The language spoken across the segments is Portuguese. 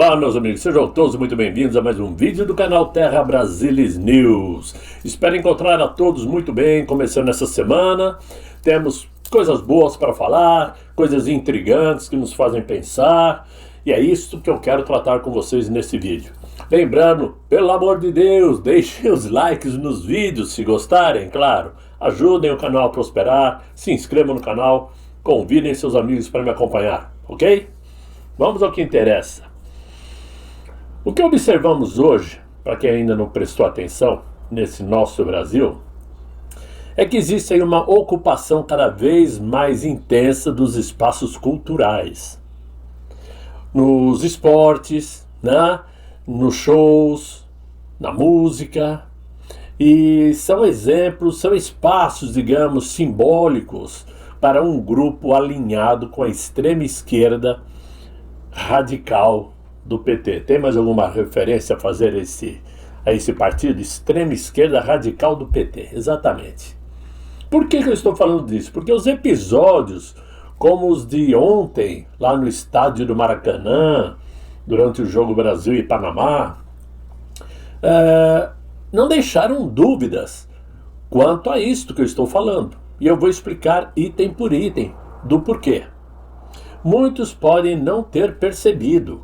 Olá, meus amigos, sejam todos muito bem-vindos a mais um vídeo do canal Terra Brasilis News. Espero encontrar a todos muito bem, começando essa semana. Temos coisas boas para falar, coisas intrigantes que nos fazem pensar, e é isso que eu quero tratar com vocês nesse vídeo. Lembrando, pelo amor de Deus, deixem os likes nos vídeos se gostarem, claro. Ajudem o canal a prosperar, se inscrevam no canal, convidem seus amigos para me acompanhar, ok? Vamos ao que interessa. O que observamos hoje, para quem ainda não prestou atenção nesse nosso Brasil, é que existe aí uma ocupação cada vez mais intensa dos espaços culturais. Nos esportes, né? Nos shows, na música. E são exemplos, são espaços, digamos, simbólicos para um grupo alinhado com a extrema esquerda radical do PT. Tem mais alguma referência a fazer a esse partido? Extrema esquerda radical do PT, exatamente. Por que eu estou falando disso? Porque os episódios, como os de ontem, lá no estádio do Maracanã, durante o jogo Brasil e Panamá, não deixaram dúvidas quanto a isto que eu estou falando. E eu vou explicar item por item do porquê. Muitos podem não ter percebido,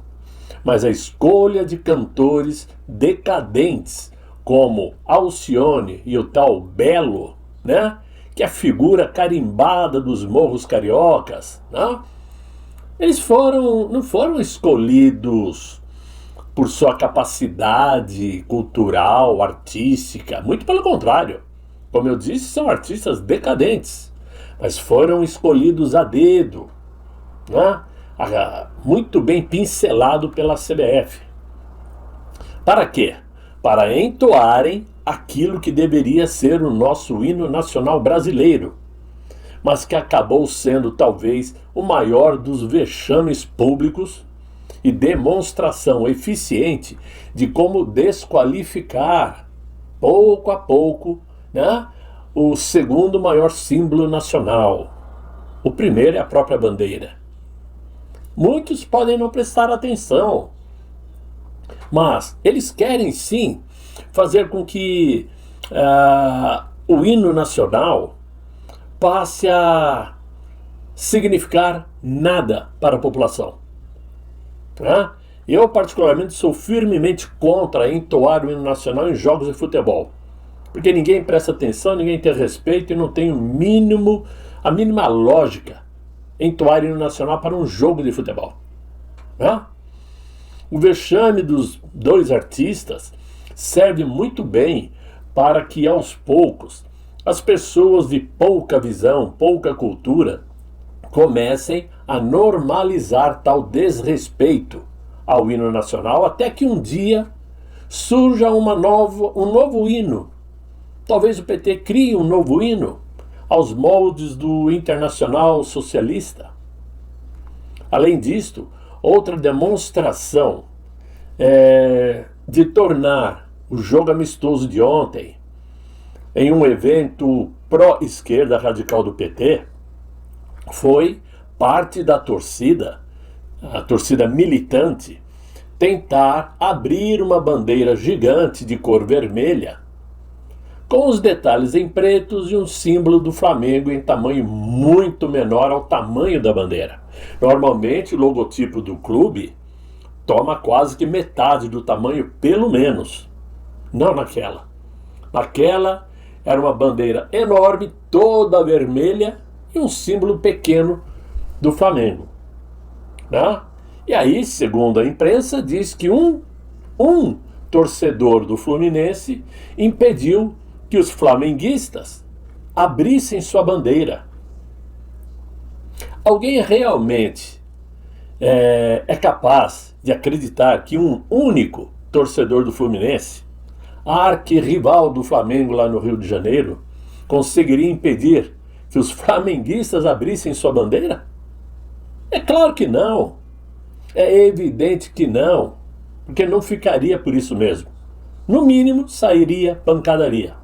mas a escolha de cantores decadentes como Alcione e o tal Belo, né, que é a figura carimbada dos morros cariocas, né, eles não foram escolhidos por sua capacidade cultural, artística, muito pelo contrário. Como eu disse, são artistas decadentes, mas foram escolhidos a dedo, né? Muito bem pincelado pela CBF. Para quê? Para entoarem aquilo que deveria ser o nosso hino nacional brasileiro, mas que acabou sendo talvez o maior dos vexames públicos e demonstração eficiente de como desqualificar, pouco a pouco, né, o segundo maior símbolo nacional. O primeiro é a própria bandeira. Muitos podem não prestar atenção, mas eles querem sim fazer com que o hino nacional passe a significar nada para a população. Eu particularmente sou firmemente contra entoar o hino nacional em jogos de futebol, porque ninguém presta atenção, ninguém tem respeito e não tem a mínima lógica entoar o hino nacional para um jogo de futebol. O vexame dos dois artistas serve muito bem para que aos poucos as pessoas de pouca visão, pouca cultura comecem a normalizar tal desrespeito ao hino nacional, até que um dia surja um novo hino. Talvez o PT crie um novo hino aos moldes do Internacional Socialista. Além disto, outra demonstração de tornar o jogo amistoso de ontem em um evento pró-esquerda radical do PT foi parte da torcida, a torcida militante, tentar abrir uma bandeira gigante de cor vermelha com os detalhes em pretos e um símbolo do Flamengo em tamanho muito menor ao tamanho da bandeira. Normalmente o logotipo do clube toma quase que metade do tamanho, pelo menos. Não naquela. Naquela era uma bandeira enorme, toda vermelha, e um símbolo pequeno do Flamengo. Né? E aí, segundo a imprensa, diz que um torcedor do Fluminense impediu que os flamenguistas abrissem sua bandeira. Alguém realmente é capaz de acreditar que um único torcedor do Fluminense, arquirrival do Flamengo lá no Rio de Janeiro, conseguiria impedir que os flamenguistas abrissem sua bandeira? É claro que não. É evidente que não, porque não ficaria por isso mesmo. No mínimo, sairia pancadaria.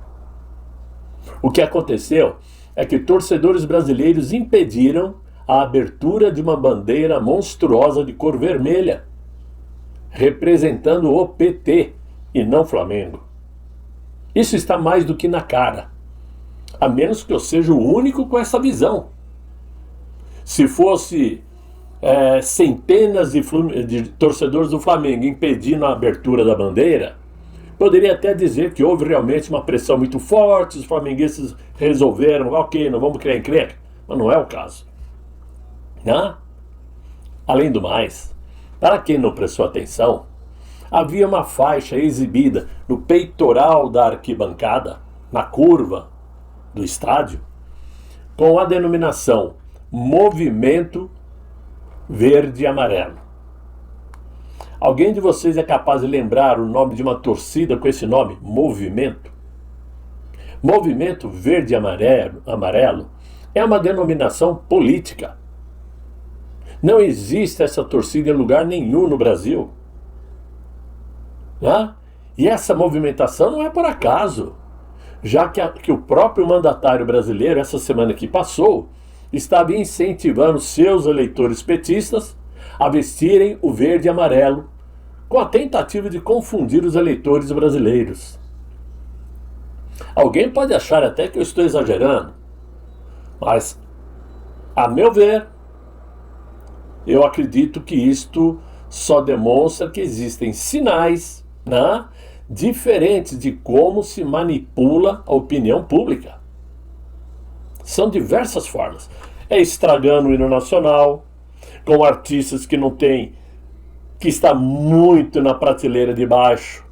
O que aconteceu é que torcedores brasileiros impediram a abertura de uma bandeira monstruosa de cor vermelha. representando o PT e não Flamengo. Isso está mais do que na cara, a menos que eu seja o único com essa visão. Se fosse centenas de torcedores do Flamengo impedindo a abertura da bandeira, poderia até dizer que houve realmente uma pressão muito forte, os flamenguistas resolveram, ok, não vamos criar encrenca, mas não é o caso. Né? Além do mais, para quem não prestou atenção, havia uma faixa exibida no peitoral da arquibancada, na curva do estádio, com a denominação Movimento Verde e Amarelo. Alguém de vocês é capaz de lembrar o nome de uma torcida com esse nome? Movimento? Movimento Verde e Amarelo é uma denominação política. Não existe essa torcida em lugar nenhum no Brasil. Né? E essa movimentação não é por acaso, já que o próprio mandatário brasileiro, essa semana que passou, estava incentivando seus eleitores petistas a vestirem o verde e amarelo, com a tentativa de confundir os eleitores brasileiros. Alguém pode achar até que eu estou exagerando, mas, a meu ver, eu acredito que isto só demonstra que existem sinais, né, diferentes de como se manipula a opinião pública. São diversas formas. É estragando o hino nacional, com artistas que não têm, que está muito na prateleira de baixo,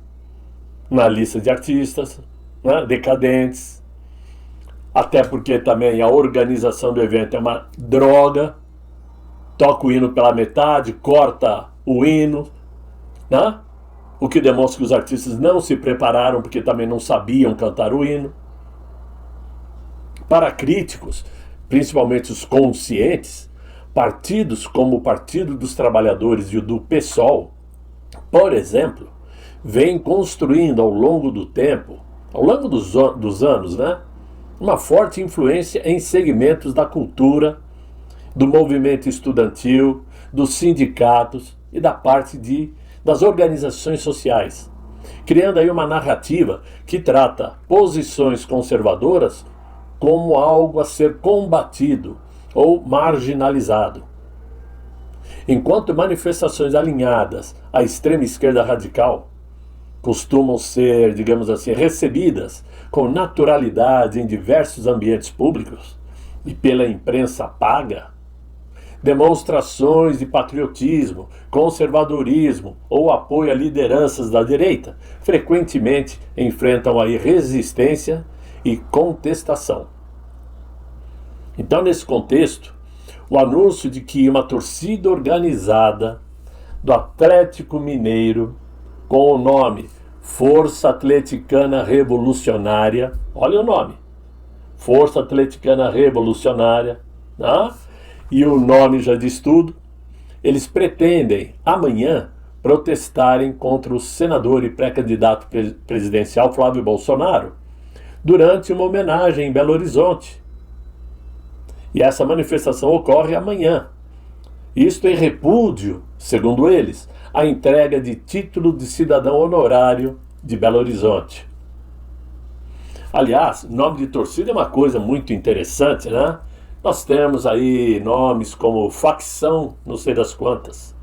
na lista de artistas, né, decadentes. Até porque também a organização do evento é uma droga. Toca o hino pela metade, corta o hino, né? O que demonstra que os artistas não se prepararam porque também não sabiam cantar o hino. Para críticos, principalmente os conscientes, partidos como o Partido dos Trabalhadores e o do PSOL, por exemplo, vêm construindo ao longo do tempo, ao longo dos anos, né, uma forte influência em segmentos da cultura, do movimento estudantil, dos sindicatos e da parte das organizações sociais, criando aí uma narrativa que trata posições conservadoras como algo a ser combatido ou marginalizado. Enquanto manifestações alinhadas à extrema esquerda radical costumam ser, digamos assim, recebidas com naturalidade em diversos ambientes públicos e pela imprensa paga, demonstrações de patriotismo, conservadorismo ou apoio a lideranças da direita frequentemente enfrentam aí resistência e contestação. Então, nesse contexto, o anúncio de que uma torcida organizada do Atlético Mineiro, com o nome Força Atleticana Revolucionária, olha o nome, Força Atleticana Revolucionária, né? E o nome já diz tudo, eles pretendem amanhã protestarem contra o senador e pré-candidato presidencial Flávio Bolsonaro durante uma homenagem em Belo Horizonte. E essa manifestação ocorre amanhã. Isto em repúdio, segundo eles, à entrega de título de cidadão honorário de Belo Horizonte. Aliás, nome de torcida é uma coisa muito interessante, né? Nós temos aí nomes como facção não sei das quantas,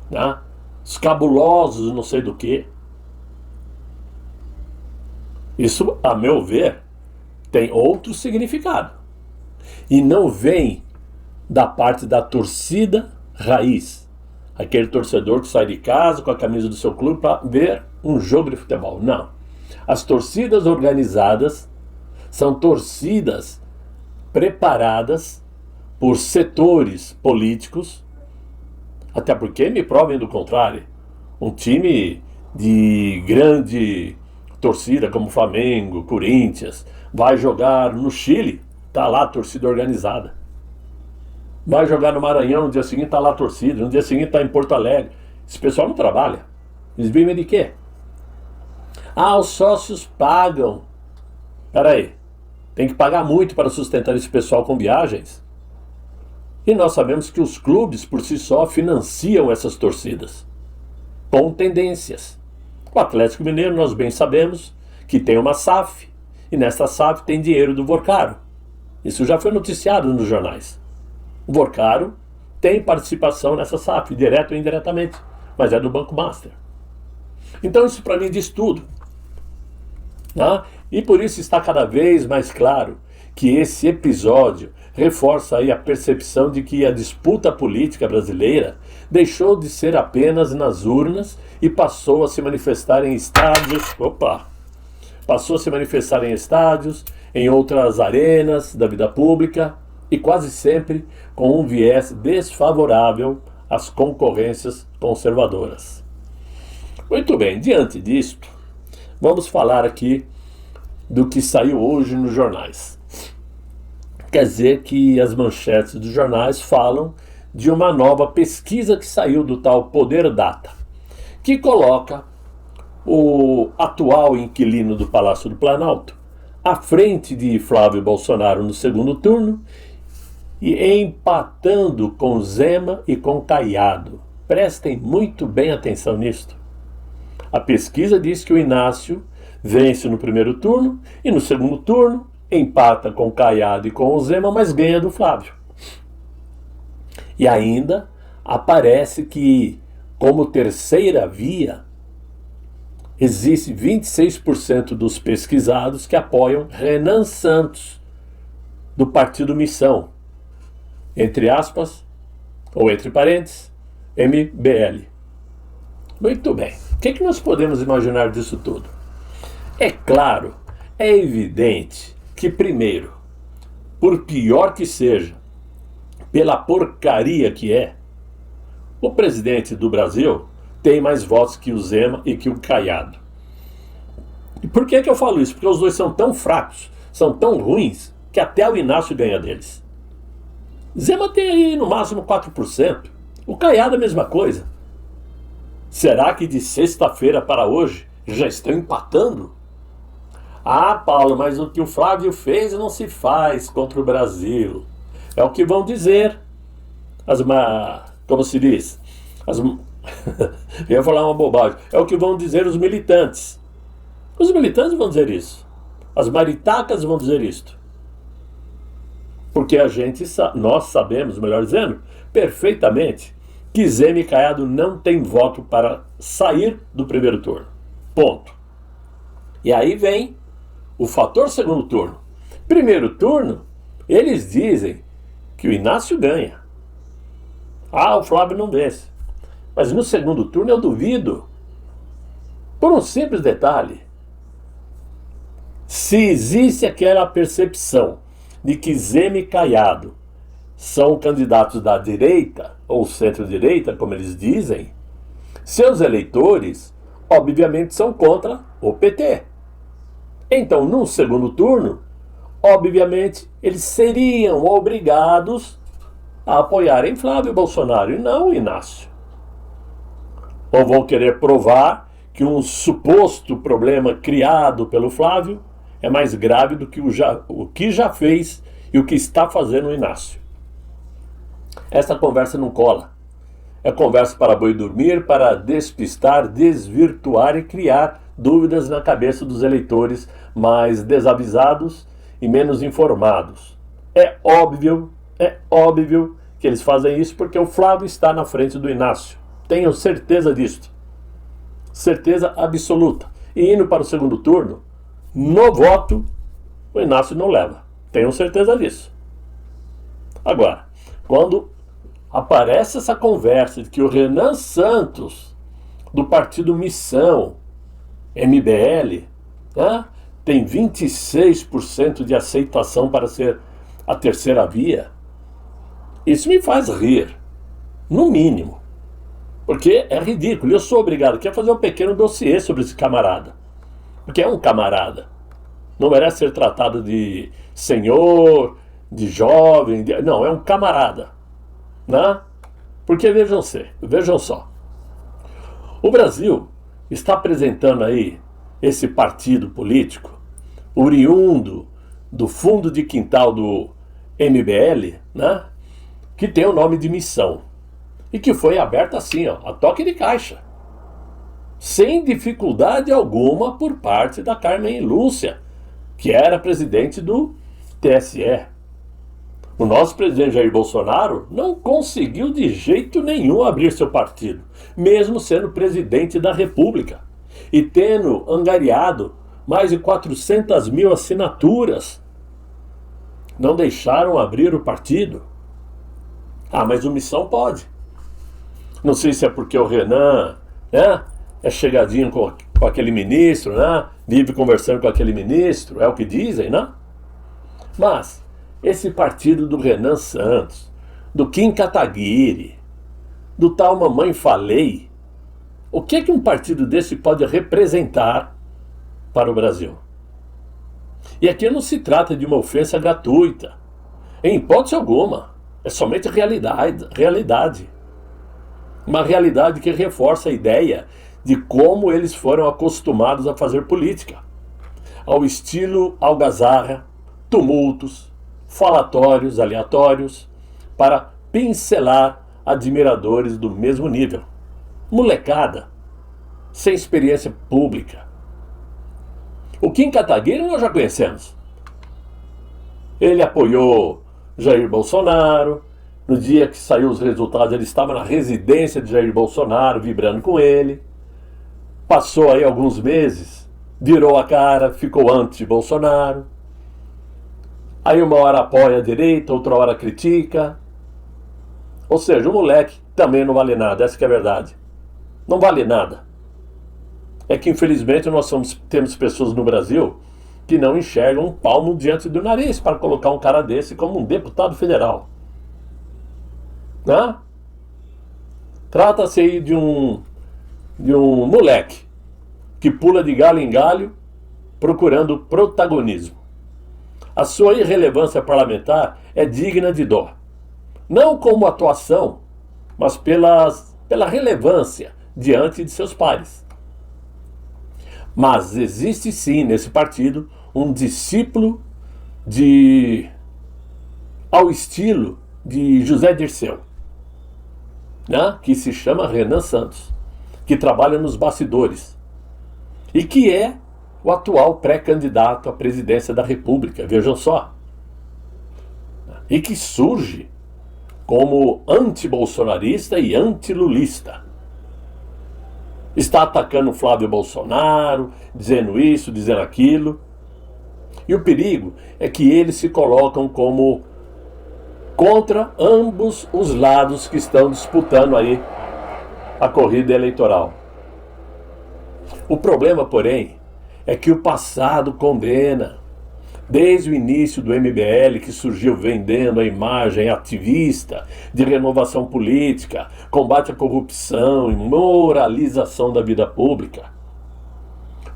né? Os cabulosos não sei do que. Isso, a meu ver, tem outro significado. E não vem da parte da torcida raiz. Aquele torcedor que sai de casa com a camisa do seu clube para ver um jogo de futebol. Não. As torcidas organizadas são torcidas preparadas por setores políticos, até porque me provem do contrário. Um time de grande torcida como Flamengo, Corinthians, vai jogar no Chile, tá lá a torcida organizada. Vai jogar no Maranhão, no dia seguinte tá lá a torcida, no dia seguinte tá em Porto Alegre. Esse pessoal não trabalha. Eles vivem de quê? Ah, os sócios pagam. Peraí, tem que pagar muito para sustentar esse pessoal com viagens. E nós sabemos que os clubes por si só financiam essas torcidas. com tendências. O Atlético Mineiro, nós bem sabemos que tem uma SAF, e nessa SAF tem dinheiro do Vorcaro. Isso já foi noticiado nos jornais. O Vorcaro tem participação nessa SAF, direto ou indiretamente, mas é do Banco Master. Então isso para mim diz tudo. Né? E por isso está cada vez mais claro que esse episódio reforça aí a percepção de que a disputa política brasileira deixou de ser apenas nas urnas e passou a se manifestar em estádios. Passou a se manifestar em estádios, em outras arenas da vida pública e quase sempre com um viés desfavorável às concorrências conservadoras. Muito bem, diante disto, vamos falar aqui do que saiu hoje nos jornais. Quer dizer que as manchetes dos jornais falam de uma nova pesquisa que saiu do tal Poder Data, que coloca o atual inquilino do Palácio do Planalto à frente de Flávio Bolsonaro no segundo turno e empatando com Zema e com Caiado. Prestem muito bem atenção nisto. A pesquisa diz que o Inácio vence no primeiro turno e no segundo turno empata com Caiado e com o Zema, mas ganha do Flávio. E ainda aparece que, como terceira via, existe 26% dos pesquisados que apoiam Renan Santos, do Partido Missão, entre aspas, ou entre parênteses, MBL. Muito bem. O que nós podemos imaginar disso tudo? É claro, é evidente que, primeiro, por pior que seja, pela porcaria que é, o presidente do Brasil tem mais votos que o Zema e que o Caiado. E por que eu falo isso? Porque os dois são tão fracos, são tão ruins, que até o Inácio ganha deles. Zema tem aí no máximo 4%. O Caiado é a mesma coisa. Será que de sexta-feira para hoje já estão empatando? Ah, Paulo, mas o que o Flávio fez não se faz contra o Brasil. É o que vão dizer como se diz? Eu ia falar uma bobagem. É o que vão dizer os militantes. Os militantes vão dizer isso. As maritacas vão dizer isto. Porque nós sabemos, melhor dizendo, perfeitamente que Zema e Caiado não têm voto para sair do primeiro turno. Ponto. E aí vem o fator segundo turno. Primeiro turno, eles dizem que o Inácio ganha. Ah, o Flávio não vence. Mas no segundo turno eu duvido. Por um simples detalhe. Se existe aquela percepção de que Zema e Caiado são candidatos da direita, ou centro-direita, como eles dizem, seus eleitores, obviamente, são contra o PT. Então, no segundo turno, obviamente, eles seriam obrigados a apoiarem Flávio Bolsonaro e não o Inácio. Ou vão querer provar que um suposto problema criado pelo Flávio é mais grave do que o que já fez e o que está fazendo o Inácio. Essa conversa não cola. É conversa para boi dormir, para despistar, desvirtuar e criar dúvidas na cabeça dos eleitores mais desavisados e menos informados. É óbvio que eles fazem isso porque o Flávio está na frente do Inácio. Tenho certeza disto. Certeza absoluta. E indo para o segundo turno, no voto, o Inácio não leva. Tenho certeza disso. Agora, quando aparece essa conversa de que o Renan Santos, do Partido Missão, MBL, né, tem 26% de aceitação para ser a terceira via, isso me faz rir, no mínimo. Porque é ridículo. Eu sou obrigado aqui a fazer um pequeno dossiê sobre esse camarada. Porque é um camarada. Não merece ser tratado de senhor, de jovem. Não, é um camarada. Né? Porque vejam só. O Brasil está apresentando aí esse partido político, oriundo do fundo de quintal do MBL, né? Que tem o nome de Missão. E que foi aberto assim, ó, a toque de caixa. sem dificuldade alguma por parte da Carmen Lúcia, que era presidente do TSE. O nosso presidente Jair Bolsonaro não conseguiu de jeito nenhum abrir seu partido, mesmo sendo presidente da República e tendo angariado mais de 400 mil assinaturas. Não deixaram abrir o partido. Ah, mas o Missão pode. Não sei se é porque o Renan, né, é chegadinho com aquele ministro, né, vive conversando com aquele ministro, é o que dizem, né? Mas esse partido do Renan Santos, do Kim Kataguiri, do tal Mamãe Falei, o que um partido desse pode representar para o Brasil? E aqui não se trata de uma ofensa gratuita, em hipótese alguma, é somente realidade. Uma realidade que reforça a ideia de como eles foram acostumados a fazer política, ao estilo algazarra, tumultos, falatórios aleatórios, para pincelar admiradores do mesmo nível. Molecada, sem experiência pública. O Kim Kataguiri nós já conhecemos. Ele apoiou Jair Bolsonaro. No dia que saiu os resultados, ele estava na residência de Jair Bolsonaro, vibrando com ele. Passou aí alguns meses, virou a cara, ficou anti-Bolsonaro. Aí uma hora apoia a direita, outra hora critica. Ou seja, o moleque também não vale nada, essa que é a verdade. Não vale nada. É que infelizmente temos pessoas no Brasil que não enxergam um palmo diante do nariz para colocar um cara desse como um deputado federal. Né? Trata-se aí de um moleque que pula de galho em galho procurando protagonismo. A sua irrelevância parlamentar é digna de dó. Não como atuação, mas pela relevância diante de seus pares. Mas existe sim nesse partido um discípulo ao estilo de José Dirceu, né? Que se chama Renan Santos, que trabalha nos bastidores e que é o atual pré-candidato à presidência da República, vejam só. E que surge como anti-bolsonarista e anti-lulista. Está atacando Flávio Bolsonaro, dizendo isso, dizendo aquilo. E o perigo é que eles se colocam como contra ambos os lados que estão disputando aí a corrida eleitoral. O problema, porém, é que o passado condena. Desde o início do MBL, que surgiu vendendo a imagem ativista de renovação política, combate à corrupção e moralização da vida pública,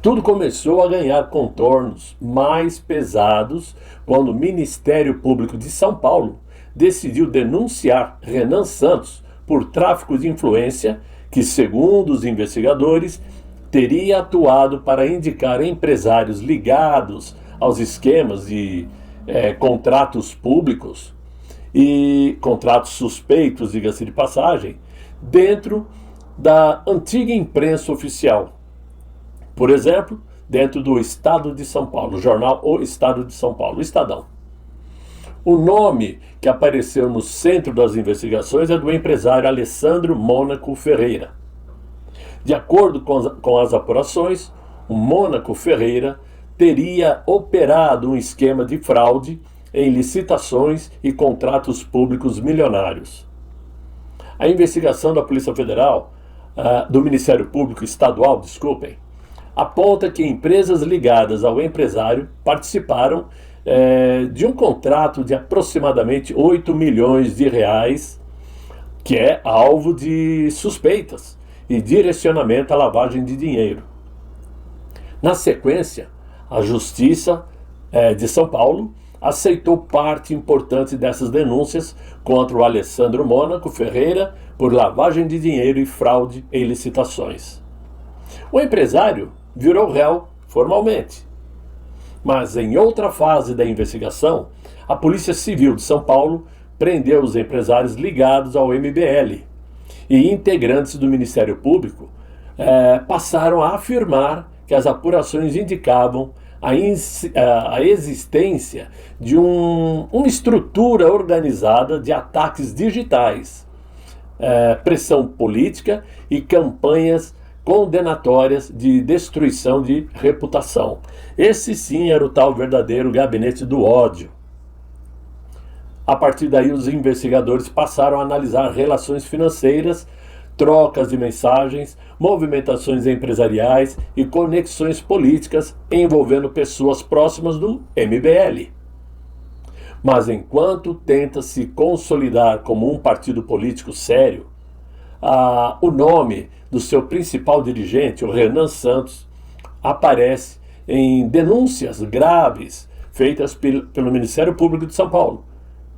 tudo começou a ganhar contornos mais pesados quando o Ministério Público de São Paulo decidiu denunciar Renan Santos por tráfico de influência, que, segundo os investigadores, teria atuado para indicar empresários ligados aos esquemas de contratos públicos e contratos suspeitos, diga-se de passagem, dentro da antiga imprensa oficial. Por exemplo, dentro do Estado de São Paulo, o jornal O Estado de São Paulo, o Estadão. O nome que apareceu no centro das investigações é do empresário Alessandro Mônaco Ferreira. De acordo com as apurações, o Mônaco Ferreira teria operado um esquema de fraude em licitações e contratos públicos milionários. A investigação da Polícia Federal, do Ministério Público Estadual, aponta que empresas ligadas ao empresário participaram de um contrato de aproximadamente 8 milhões de reais, que é alvo de suspeitas e direcionamento à lavagem de dinheiro. Na sequência, a Justiça de São Paulo aceitou parte importante dessas denúncias contra o Alessandro Mônaco Ferreira por lavagem de dinheiro e fraude em licitações. O empresário virou réu formalmente. Mas em outra fase da investigação, a Polícia Civil de São Paulo prendeu os empresários ligados ao MBL e integrantes do Ministério Público passaram a afirmar que as apurações indicavam a existência de uma estrutura organizada de ataques digitais, pressão política e campanhas condenatórias de destruição de reputação. Esse sim era o tal verdadeiro gabinete do ódio. A partir daí, os investigadores passaram a analisar relações financeiras, trocas de mensagens, movimentações empresariais e conexões políticas envolvendo pessoas próximas do MBL. Mas enquanto tenta se consolidar como um partido político sério, o nome do seu principal dirigente, o Renan Santos, aparece em denúncias graves feitas pelo Ministério Público de São Paulo.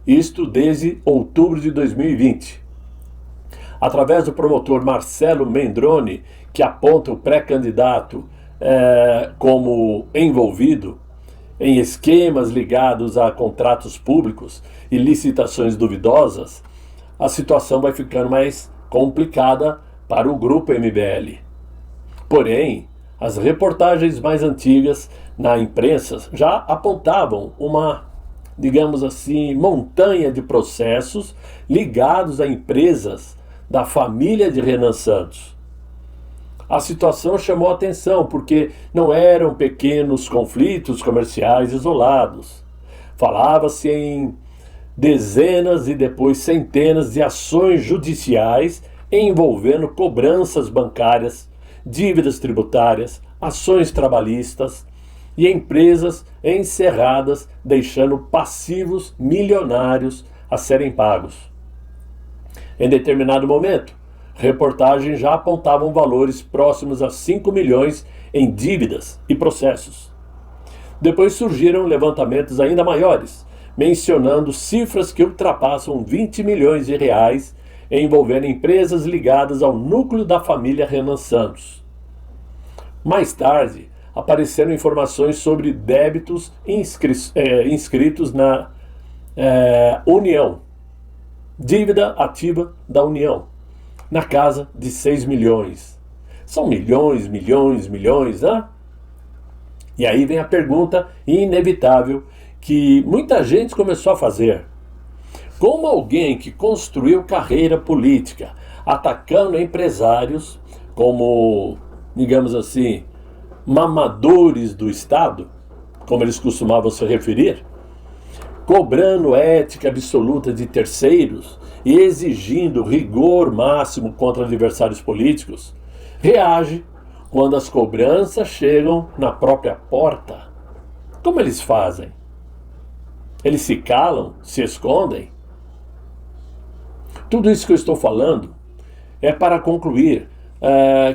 Isto desde outubro de 2020. Através do promotor Marcelo Mendrone, que aponta o pré-candidato como envolvido em esquemas ligados a contratos públicos e licitações duvidosas, a situação vai ficando mais complicada para o grupo MBL. Porém, as reportagens mais antigas na imprensa já apontavam uma, digamos assim, montanha de processos ligados a empresas da família de Renan Santos. A situação chamou a atenção porque não eram pequenos conflitos comerciais isolados. Falava-se em dezenas e depois centenas de ações judiciais envolvendo cobranças bancárias, dívidas tributárias, ações trabalhistas e empresas encerradas, deixando passivos milionários a serem pagos. Em determinado momento, reportagens já apontavam valores próximos a 5 milhões em dívidas e processos. Depois surgiram levantamentos ainda maiores, mencionando cifras que ultrapassam 20 milhões de reais envolvendo empresas ligadas ao núcleo da família Renan Santos. Mais tarde, apareceram informações sobre débitos inscritos na União, dívida ativa da União, na casa de 6 milhões. São milhões, milhões, milhões, né? E aí vem a pergunta inevitável que muita gente começou a fazer. Como alguém que construiu carreira política atacando empresários como, digamos assim, mamadores do Estado, como eles costumavam se referir, cobrando ética absoluta de terceiros e exigindo rigor máximo contra adversários políticos, reage quando as cobranças chegam na própria porta? Como eles fazem? Eles se calam? Se escondem? Tudo isso que eu estou falando é para concluir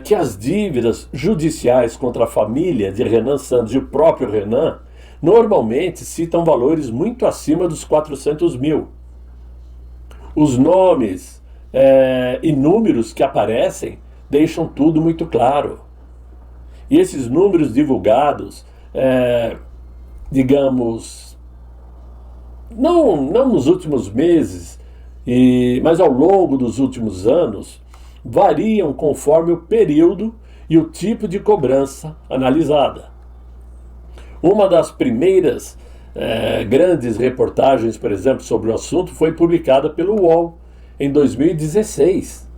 que as dívidas judiciais contra a família de Renan Santos e o próprio Renan normalmente citam valores muito acima dos 400 mil. Os nomes e números que aparecem deixam tudo muito claro. E esses números divulgados, digamos, não nos últimos meses, mas ao longo dos últimos anos, variam conforme o período e o tipo de cobrança analisada. Uma das primeiras grandes reportagens, por exemplo, sobre o assunto foi publicada pelo UOL em 2016,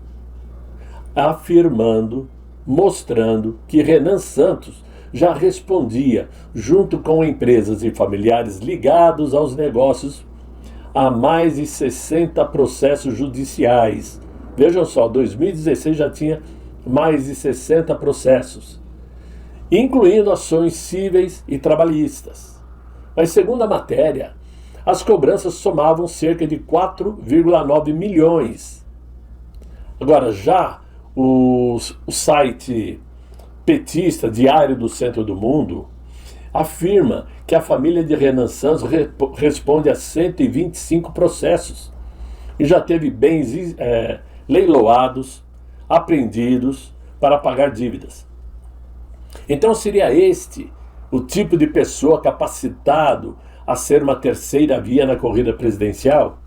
mostrando que Renan Santos já respondia, junto com empresas e familiares ligados aos negócios, a mais de 60 processos judiciais. Vejam só, 2016 já tinha mais de 60 processos, incluindo ações cíveis e trabalhistas. Mas, segundo a matéria, as cobranças somavam cerca de 4,9 milhões. Agora, já o site petista Diário do Centro do Mundo afirma que a família de Renan Santos responde a 125 processos e já teve bens leiloados, apreendidos para pagar dívidas. Então seria este o tipo de pessoa capacitado a ser uma terceira via na corrida presidencial?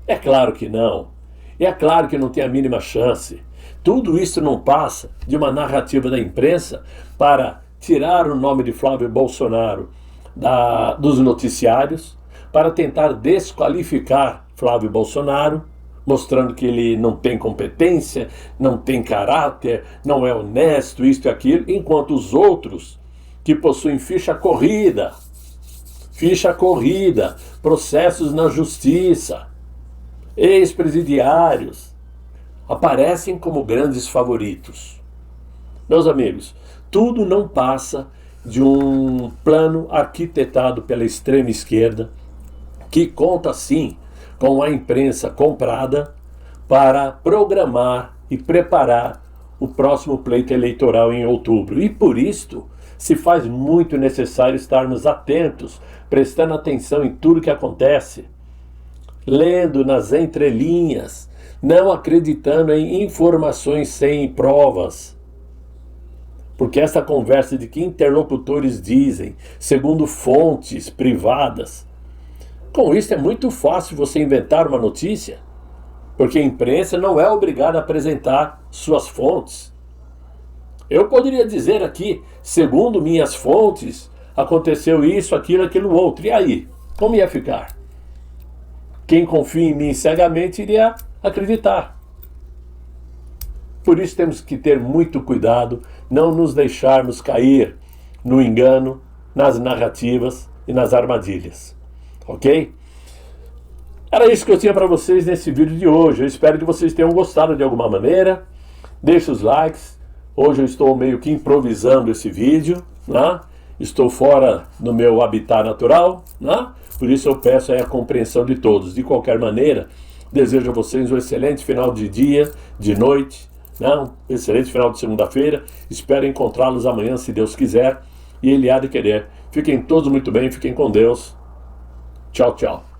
É claro que não. É claro que não tem a mínima chance. Tudo isso não passa de uma narrativa da imprensa para tirar o nome de Flávio Bolsonaro dos noticiários, para tentar desqualificar Flávio Bolsonaro, mostrando que ele não tem competência, não tem caráter, não é honesto, isto e aquilo, enquanto os outros que possuem ficha corrida, processos na justiça, ex-presidiários, aparecem como grandes favoritos. Meus amigos, tudo não passa de um plano arquitetado pela extrema esquerda, que conta sim com a imprensa comprada para programar e preparar o próximo pleito eleitoral em outubro. E por isto se faz muito necessário estarmos atentos, prestando atenção em tudo que acontece, lendo nas entrelinhas, não acreditando em informações sem provas. Porque essa conversa de que interlocutores dizem, segundo fontes privadas, com isso é muito fácil você inventar uma notícia, porque a imprensa não é obrigada a apresentar suas fontes. Eu poderia dizer aqui, segundo minhas fontes, aconteceu isso, aquilo, outro. E aí? Como ia ficar? Quem confia em mim cegamente iria acreditar. Por isso temos que ter muito cuidado, não nos deixarmos cair no engano, nas narrativas e nas armadilhas. Ok? Era isso que eu tinha para vocês nesse vídeo de hoje. Eu espero que vocês tenham gostado de alguma maneira. Deixe os likes. Hoje eu estou meio que improvisando esse vídeo, né? Estou fora do meu habitat natural, né? Por isso eu peço aí a compreensão de todos. De qualquer maneira, desejo a vocês um excelente final de dia, de noite, né? Um excelente final de segunda-feira. Espero encontrá-los amanhã, se Deus quiser, e Ele há de querer. Fiquem todos muito bem, fiquem com Deus. Tchau, tchau.